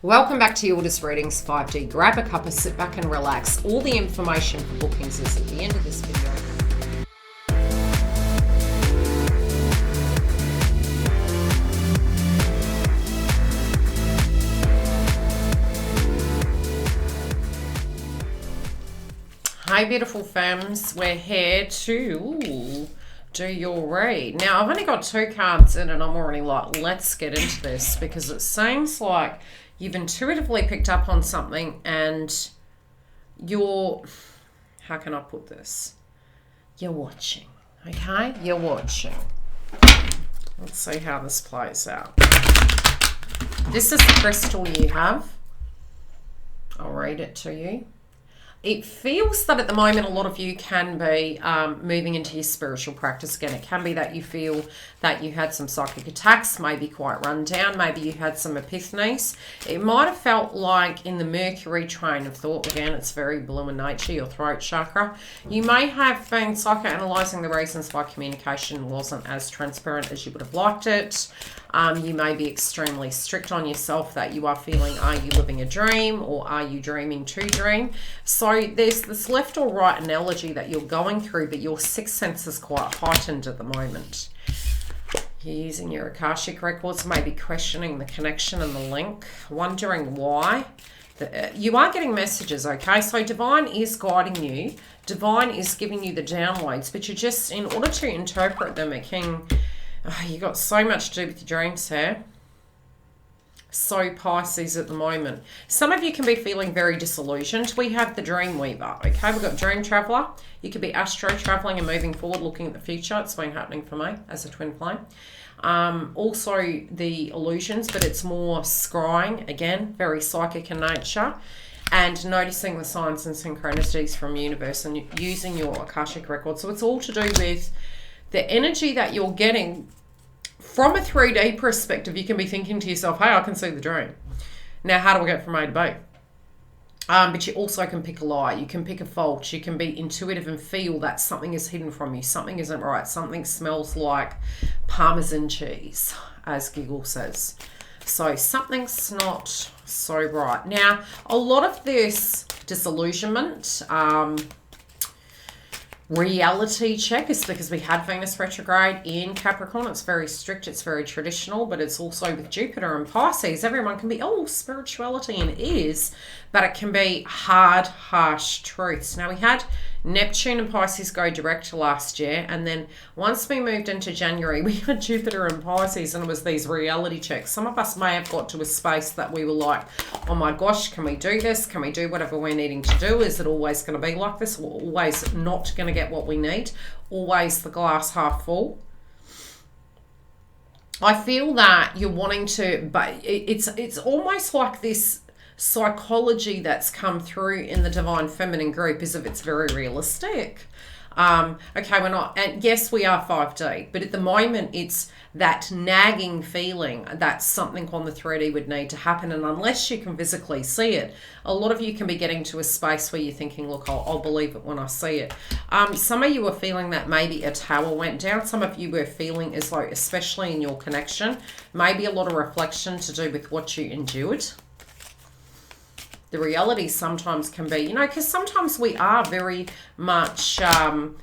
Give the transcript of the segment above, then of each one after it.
Welcome back to Yildiz Readings 5D. Grab a cuppa, sit back and relax. All the information for bookings is at the end of this video. Hi beautiful femmes, we're here to do your read. Now I've only got 2 cards in and I'm already like, let's get into this, because it seems like you've intuitively picked up on something and you're, how can I put this? You're watching, okay? You're watching. Let's see how this plays out. This is the crystal you have. I'll read it to you. It feels that at the moment a lot of you can be moving into your spiritual practice again. It can be that you feel that you had some psychic attacks, maybe quite run down, maybe you had some epiphanies. It might have felt like in the Mercury train of thought, again, it's very blue in nature, your throat chakra. You may have been psychoanalyzing the reasons why communication wasn't as transparent as you would have liked it. You may be extremely strict on yourself that you are feeling, are you living a dream or are you dreaming to dream? So there's this left or right analogy that you're going through, but your sixth sense is quite heightened at the moment. You're using your Akashic records, maybe questioning the connection and the link, wondering why. You are getting messages, okay? So Divine is guiding you. Divine is giving you the downloads, but you just, in order to interpret them, you got so much to do with your dreams here. So Pisces at the moment. Some of you can be feeling very disillusioned. We have the Dream Weaver, okay? We've got Dream Traveler. You could be astro traveling and moving forward, looking at the future. It's been happening for me as a twin flame. Also the illusions, but it's more scrying, again, very psychic in nature. And noticing the signs and synchronicities from universe and using your Akashic record. So it's all to do with the energy that you're getting. From a 3D perspective, you can be thinking to yourself, hey, I can see the dream. Now, how do I get from A to B? But you also can pick a lie. You can pick a fault. You can be intuitive and feel that something is hidden from you. Something isn't right. Something smells like Parmesan cheese, as Giggle says. So something's not so right. Now, a lot of this disillusionment, reality check is because we had Venus retrograde in Capricorn. It's very strict, it's very traditional, but it's also with Jupiter and Pisces. Everyone can be, oh, spirituality, and it is, but it can be hard, harsh truths. Now we had Neptune and Pisces go direct last year, and then once we moved into January, we had Jupiter and Pisces, and it was these reality checks. Some of us may have got to a space that we were like, oh my gosh, can we do this? Can we do whatever we're needing to do? Is it always going to be like this? We're always not going to get what we need? Always the glass half full? I feel that you're wanting to, but it's almost like this psychology that's come through in the Divine Feminine group is if it's very realistic. Okay, we're not, and yes, we are 5D, but at the moment it's that nagging feeling that something on the 3D would need to happen, and unless you can physically see it, a lot of you can be getting to a space where you're thinking, look, I'll believe it when I see it. Some of you are feeling that maybe a tower went down. Some of you were feeling as though, especially in your connection, maybe a lot of reflection to do with what you endured. The reality sometimes can be, because sometimes we are very much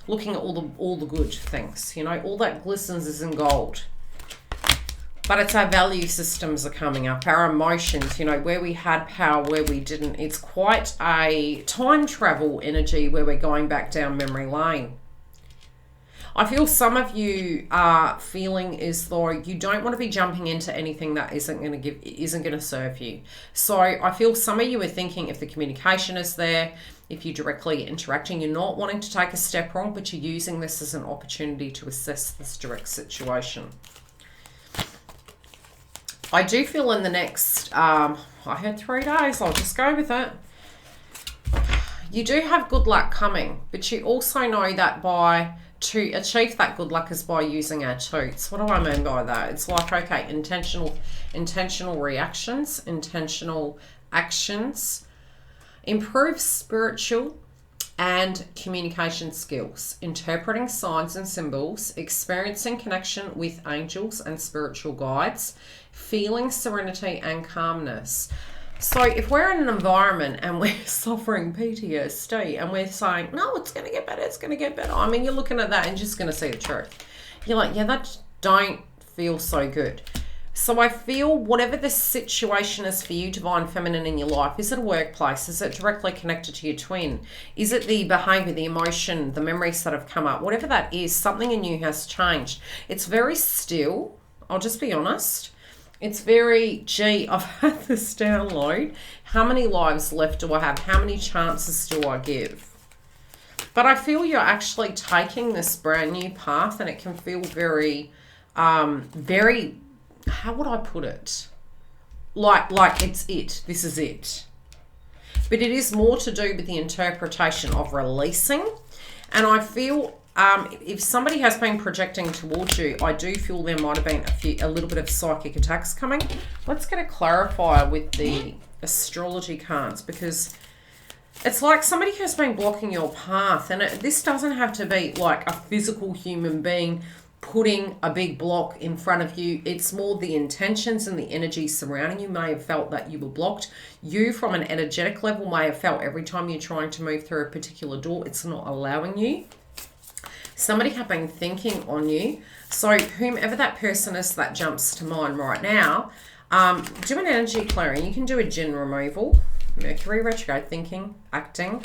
looking at all the good things, all that glistens is in gold. But it's our value systems are coming up, our emotions, where we had power, where we didn't. It's quite a time travel energy where we're going back down memory lane. I feel some of you are feeling as though you don't want to be jumping into anything that isn't going to serve you. So I feel some of you are thinking if the communication is there, if you're directly interacting, you're not wanting to take a step wrong, but you're using this as an opportunity to assess this direct situation. I do feel in the next, I had 3 days, I'll just go with it. You do have good luck coming, but you also know that to achieve that good luck is by using our toots. What do I mean by that? It's like, okay, intentional reactions, intentional actions, improve spiritual and communication skills, interpreting signs and symbols, experiencing connection with angels and spiritual guides, feeling serenity and calmness. So if we're in an environment and we're suffering PTSD and we're saying, no, it's going to get better, it's going to get better. I mean, you're looking at that and you're just going to see the truth. You're like, yeah, that don't feel so good. So I feel whatever the situation is for you, Divine Feminine, in your life, is it a workplace? Is it directly connected to your twin? Is it the behavior, the emotion, the memories that have come up? Whatever that is, something in you has changed. It's very still. I'll just be honest. It's very, gee, I've had this download. How many lives left do I have? How many chances do I give? But I feel you're actually taking this brand new path, and it can feel very, very, how would I put it? Like it's it. This is it. But it is more to do with the interpretation of releasing. And I feel if somebody has been projecting towards you, I do feel there might have been a little bit of psychic attacks coming. Let's get a clarifier with the astrology cards, because it's like somebody has been blocking your path. And this doesn't have to be like a physical human being putting a big block in front of you. It's more the intentions and the energy surrounding you. May have felt that you were blocked. You, from an energetic level, may have felt every time you're trying to move through a particular door, it's not allowing you. Somebody have been thinking on you. So whomever that person is that jumps to mind right now, do an energy clearing. You can do a gin removal. Mercury retrograde, thinking, acting.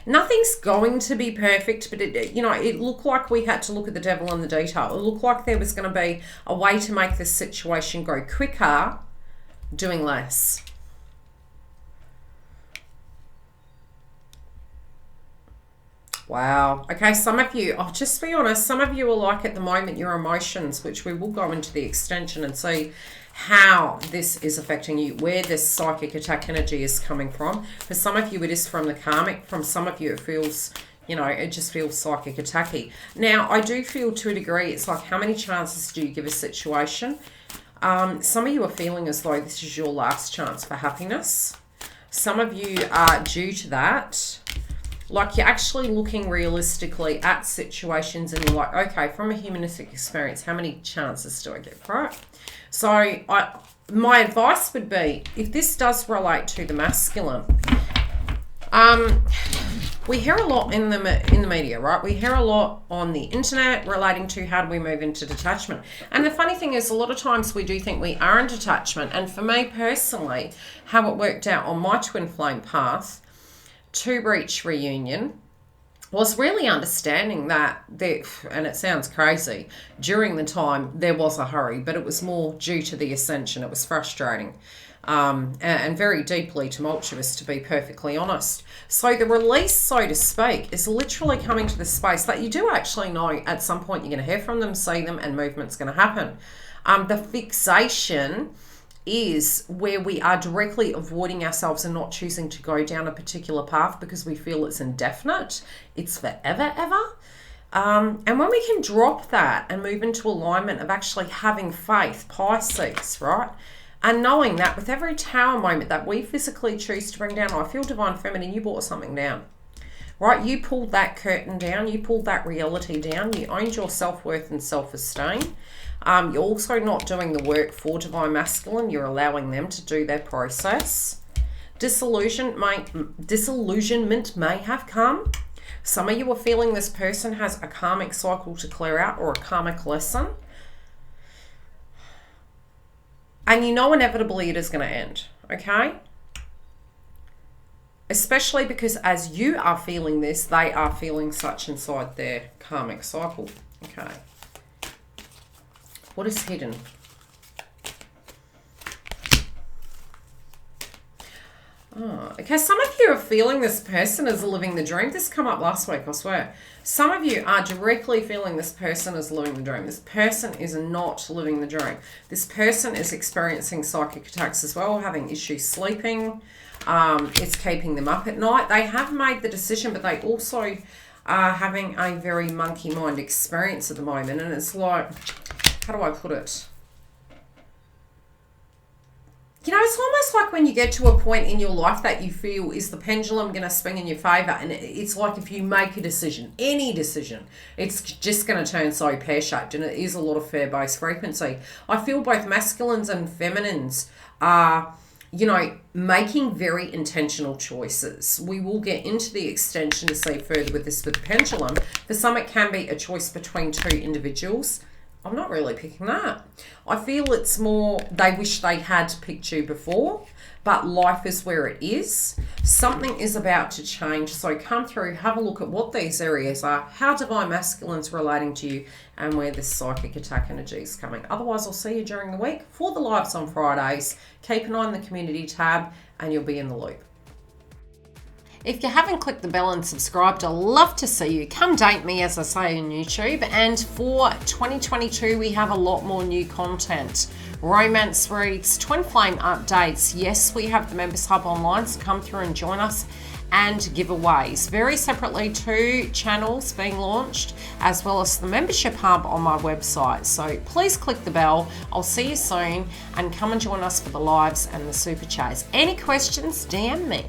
Nothing's going to be perfect, but it looked like we had to look at the devil in the detail. It looked like there was going to be a way to make this situation go quicker, doing less. Wow. Okay, some of you, I'll just be honest, some of you are like at the moment your emotions, which we will go into the extension and see how this is affecting you, where this psychic attack energy is coming from. For some of you, it is from the karmic. From some of you, it feels, it just feels psychic attacky. Now, I do feel to a degree, it's like, how many chances do you give a situation? Some of you are feeling as though this is your last chance for happiness. Some of you are due to that. Like, you're actually looking realistically at situations and you're like, okay, from a humanistic experience, how many chances do I get, right? So my advice would be, if this does relate to the masculine, we hear a lot in the media, right? We hear a lot on the internet relating to how do we move into detachment. And the funny thing is, a lot of times we do think we are in detachment. And for me personally, how it worked out on my twin flame path to reach reunion was really understanding that there, and it sounds crazy, during the time there was a hurry, but it was more due to the ascension. It was frustrating and very deeply tumultuous, to be perfectly honest. So the release, so to speak, is literally coming to the space that you do actually know at some point you're going to hear from them, see them, and movement's going to happen. The fixation is where we are directly avoiding ourselves and not choosing to go down a particular path because we feel it's indefinite, it's forever, ever. And when we can drop that and move into alignment of actually having faith, Pisces, right? And knowing that with every tower moment that we physically choose to bring down, I feel Divine Feminine, you brought something down, right? You pulled that curtain down, you pulled that reality down, you owned your self-worth and self-esteem. You're also not doing the work for Divine Masculine. You're allowing them to do their process. Disillusionment may have come. Some of you are feeling this person has a karmic cycle to clear out or a karmic lesson. And you know inevitably it is going to end, okay? Especially because as you are feeling this, they are feeling such inside their karmic cycle, okay? What is hidden? Oh, okay, some of you are feeling this person is living the dream. This came up last week, I swear. Some of you are directly feeling this person is living the dream. This person is not living the dream. This person is experiencing psychic attacks as well, having issues sleeping. It's keeping them up at night. They have made the decision, but they also are having a very monkey mind experience at the moment. And it's like, how do I put it? It's almost almost like when you get to a point in your life that you feel, is the pendulum going to swing in your favor? And it's like if you make a decision, any decision, it's just going to turn so pear-shaped, and it is a lot of fair-based frequency. I feel both masculines and feminines are, you know, making very intentional choices. We will get into the extension to see further with this with the pendulum. For some, it can be a choice between two individuals. I'm not really picking that. I feel it's more they wish they had picked you before, but life is where it is. Something is about to change. So come through, have a look at what these areas are, how divine masculine's relating to you, and where this psychic attack energy is coming. Otherwise, I'll see you during the week for the lives on Fridays. Keep an eye on the community tab and you'll be in the loop. If you haven't clicked the bell and subscribed, I'd love to see you. Come date me, as I say, on YouTube. And for 2022, we have a lot more new content. Romance reads, twin flame updates. Yes, we have the Members Hub online, so come through and join us. And giveaways. Very separately, 2 channels being launched, as well as the Membership Hub on my website. So please click the bell. I'll see you soon, and come and join us for the lives and the super chats. Any questions, DM me.